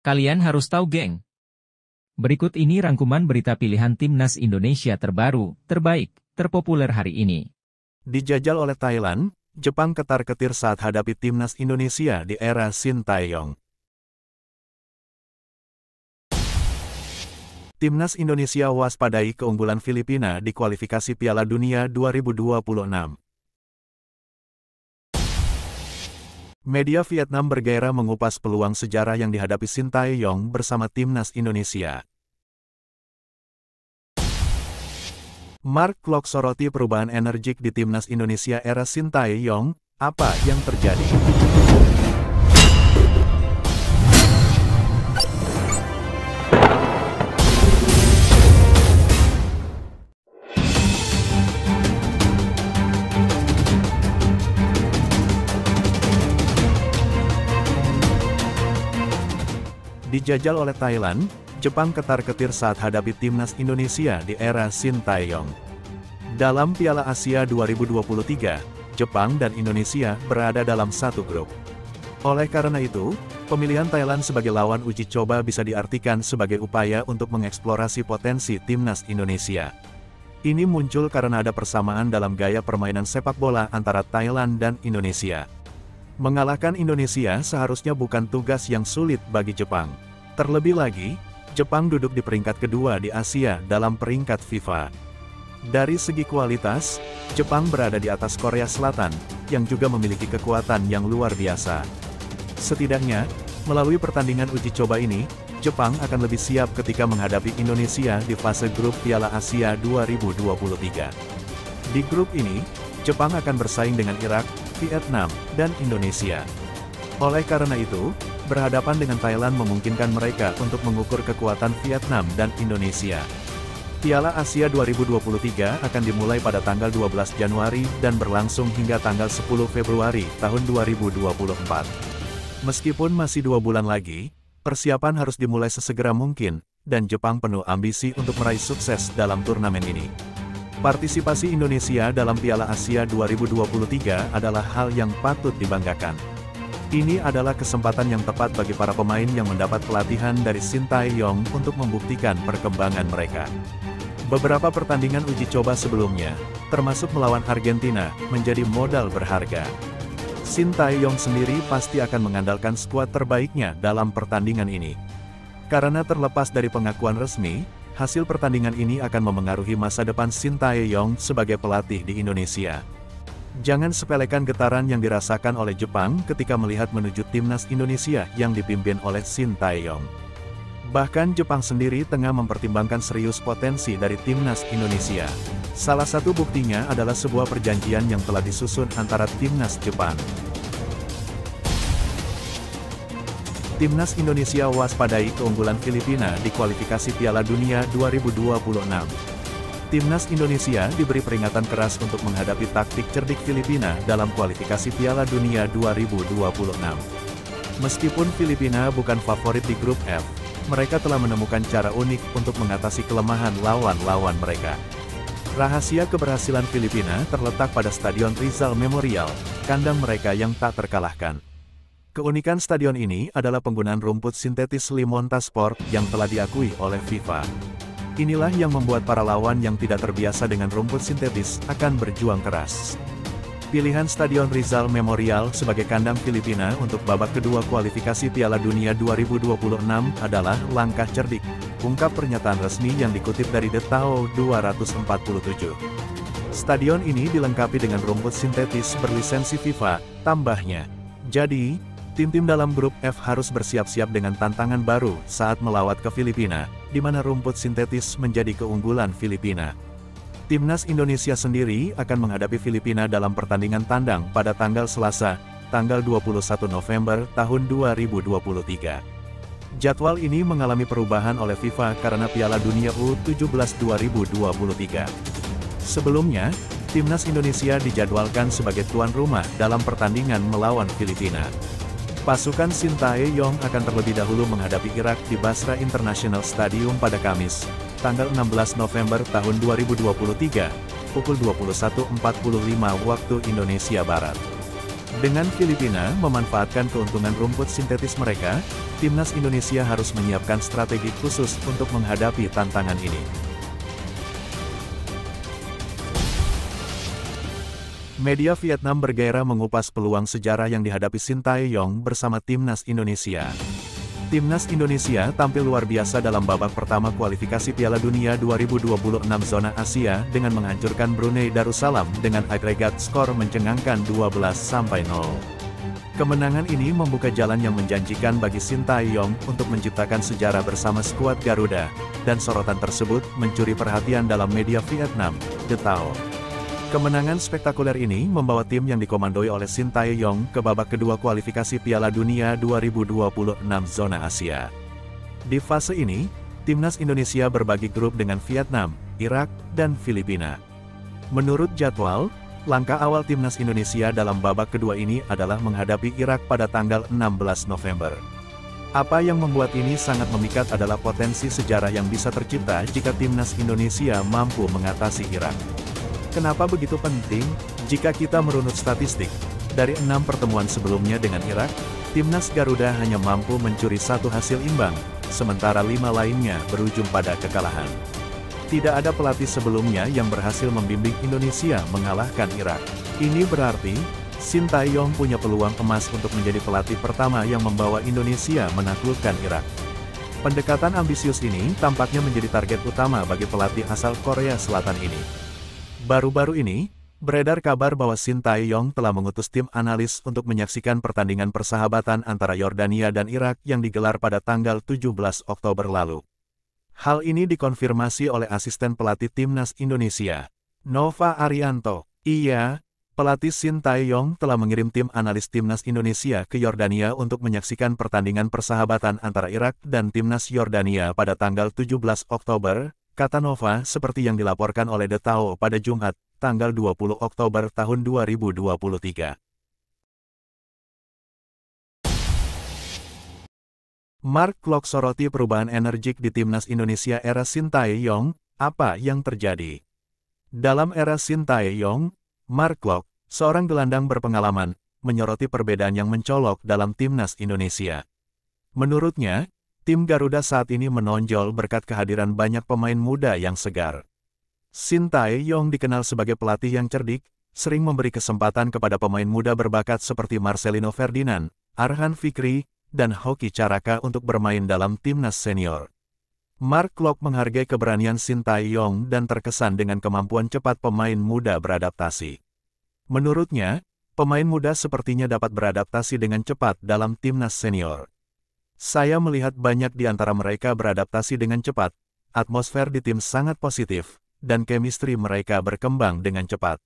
Kalian harus tahu, geng. Berikut ini rangkuman berita pilihan Timnas Indonesia terbaru, terbaik, terpopuler hari ini. Dijajal oleh Thailand, Jepang ketar-ketir saat hadapi Timnas Indonesia di era Shin Tae-yong. Timnas Indonesia waspadai keunggulan Filipina di kualifikasi Piala Dunia 2026. Media Vietnam bergairah mengupas peluang sejarah yang dihadapi Shin Tae-yong bersama Timnas Indonesia. Mark Klok soroti perubahan energik di Timnas Indonesia era Shin Tae-yong, apa yang terjadi? Dijajal oleh Thailand, Jepang ketar-ketir saat hadapi Timnas Indonesia di era Shin Tae-yong. Dalam Piala Asia 2023, Jepang dan Indonesia berada dalam satu grup. Oleh karena itu, pemilihan Thailand sebagai lawan uji coba bisa diartikan sebagai upaya untuk mengeksplorasi potensi Timnas Indonesia. Ini muncul karena ada persamaan dalam gaya permainan sepak bola antara Thailand dan Indonesia. Mengalahkan Indonesia seharusnya bukan tugas yang sulit bagi Jepang. Terlebih lagi, Jepang duduk di peringkat kedua di Asia dalam peringkat FIFA. Dari segi kualitas, Jepang berada di atas Korea Selatan, yang juga memiliki kekuatan yang luar biasa. Setidaknya, melalui pertandingan uji coba ini, Jepang akan lebih siap ketika menghadapi Indonesia di fase grup Piala Asia 2023. Di grup ini, Jepang akan bersaing dengan Irak, Vietnam, dan Indonesia. Oleh karena itu, berhadapan dengan Thailand memungkinkan mereka untuk mengukur kekuatan Vietnam dan Indonesia. Piala Asia 2023 akan dimulai pada tanggal 12 Januari dan berlangsung hingga tanggal 10 Februari tahun 2024. Meskipun masih 2 bulan lagi, persiapan harus dimulai sesegera mungkin, dan Jepang penuh ambisi untuk meraih sukses dalam turnamen ini. Partisipasi Indonesia dalam Piala Asia 2023 adalah hal yang patut dibanggakan. Ini adalah kesempatan yang tepat bagi para pemain yang mendapat pelatihan dari Shin Tae-yong untuk membuktikan perkembangan mereka. Beberapa pertandingan uji coba sebelumnya, termasuk melawan Argentina, menjadi modal berharga. Shin Tae-yong sendiri pasti akan mengandalkan skuad terbaiknya dalam pertandingan ini. Karena terlepas dari pengakuan resmi, hasil pertandingan ini akan memengaruhi masa depan Shin Tae-yong sebagai pelatih di Indonesia. Jangan sepelekan getaran yang dirasakan oleh Jepang ketika melihat menuju Timnas Indonesia yang dipimpin oleh Shin Tae-yong. Bahkan Jepang sendiri tengah mempertimbangkan serius potensi dari Timnas Indonesia. Salah satu buktinya adalah sebuah perjanjian yang telah disusun antara Timnas Jepang. Timnas Indonesia waspadai keunggulan Filipina di kualifikasi Piala Dunia 2026. Timnas Indonesia diberi peringatan keras untuk menghadapi taktik cerdik Filipina dalam kualifikasi Piala Dunia 2026. Meskipun Filipina bukan favorit di grup F, mereka telah menemukan cara unik untuk mengatasi kelemahan lawan-lawan mereka. Rahasia keberhasilan Filipina terletak pada Stadion Rizal Memorial, kandang mereka yang tak terkalahkan. Keunikan stadion ini adalah penggunaan rumput sintetis Limonta Sport yang telah diakui oleh FIFA. Inilah yang membuat para lawan yang tidak terbiasa dengan rumput sintetis akan berjuang keras. Pilihan Stadion Rizal Memorial sebagai kandang Filipina untuk babak kedua kualifikasi Piala Dunia 2026 adalah langkah cerdik, ungkap pernyataan resmi yang dikutip dari The Tao 247. Stadion ini dilengkapi dengan rumput sintetis berlisensi FIFA, tambahnya. Jadi, tim-tim dalam grup F harus bersiap-siap dengan tantangan baru saat melawat ke Filipina, di mana rumput sintetis menjadi keunggulan Filipina. Timnas Indonesia sendiri akan menghadapi Filipina dalam pertandingan tandang pada tanggal Selasa, tanggal 21 November tahun 2023. Jadwal ini mengalami perubahan oleh FIFA karena Piala Dunia U17 2023. Sebelumnya, Timnas Indonesia dijadwalkan sebagai tuan rumah dalam pertandingan melawan Filipina. Pasukan Shin Tae-yong akan terlebih dahulu menghadapi Irak di Basra International Stadium pada Kamis, tanggal 16 November tahun 2023, pukul 21.45 waktu Indonesia Barat. Dengan Filipina memanfaatkan keuntungan rumput sintetis mereka, timnas Indonesia harus menyiapkan strategi khusus untuk menghadapi tantangan ini. Media Vietnam bergairah mengupas peluang sejarah yang dihadapi Sintayong bersama timnas Indonesia. Timnas Indonesia tampil luar biasa dalam babak pertama kualifikasi Piala Dunia 2026 zona Asia dengan menghancurkan Brunei Darussalam dengan agregat skor mencengangkan 12-0. Kemenangan ini membuka jalan yang menjanjikan bagi Sintayong untuk menciptakan sejarah bersama skuad Garuda, dan sorotan tersebut mencuri perhatian dalam media Vietnam, The Tao. Kemenangan spektakuler ini membawa tim yang dikomandoi oleh Sintayong ke babak kedua kualifikasi Piala Dunia 2026 zona Asia. Di fase ini, timnas Indonesia berbagi grup dengan Vietnam, Irak, dan Filipina. Menurut jadwal, langkah awal timnas Indonesia dalam babak kedua ini adalah menghadapi Irak pada tanggal 16 November. Apa yang membuat ini sangat memikat adalah potensi sejarah yang bisa tercipta jika timnas Indonesia mampu mengatasi Irak. Kenapa begitu penting? Jika kita merunut statistik, dari 6 pertemuan sebelumnya dengan Irak, timnas Garuda hanya mampu mencuri 1 hasil imbang, sementara 5 lainnya berujung pada kekalahan. Tidak ada pelatih sebelumnya yang berhasil membimbing Indonesia mengalahkan Irak. Ini berarti, Sintayong punya peluang emas untuk menjadi pelatih pertama yang membawa Indonesia menaklukkan Irak. Pendekatan ambisius ini tampaknya menjadi target utama bagi pelatih asal Korea Selatan ini. Baru-baru ini, beredar kabar bahwa Sintayong telah mengutus tim analis untuk menyaksikan pertandingan persahabatan antara Yordania dan Irak yang digelar pada tanggal 17 Oktober lalu. Hal ini dikonfirmasi oleh asisten pelatih timnas Indonesia, Nova Arianto. Iya, pelatih Sintayong telah mengirim tim analis timnas Indonesia ke Yordania untuk menyaksikan pertandingan persahabatan antara Irak dan timnas Yordania pada tanggal 17 Oktober, kata Nova seperti yang dilaporkan oleh The Tao pada Jumat, tanggal 20 Oktober tahun 2023. Mark Klok soroti perubahan energik di timnas Indonesia era Sintayong, apa yang terjadi? Dalam era Sintayong, Mark Klok, seorang gelandang berpengalaman, menyoroti perbedaan yang mencolok dalam timnas Indonesia. Menurutnya, tim Garuda saat ini menonjol berkat kehadiran banyak pemain muda yang segar. Sintayong dikenal sebagai pelatih yang cerdik, sering memberi kesempatan kepada pemain muda berbakat seperti Marcelino Ferdinand, Arhan Fikri, dan Hoki Caraka untuk bermain dalam timnas senior. Mark Klok menghargai keberanian Sintayong dan terkesan dengan kemampuan cepat pemain muda beradaptasi. Menurutnya, pemain muda sepertinya dapat beradaptasi dengan cepat dalam timnas senior. Saya melihat banyak di antara mereka beradaptasi dengan cepat, atmosfer di tim sangat positif, dan chemistry mereka berkembang dengan cepat.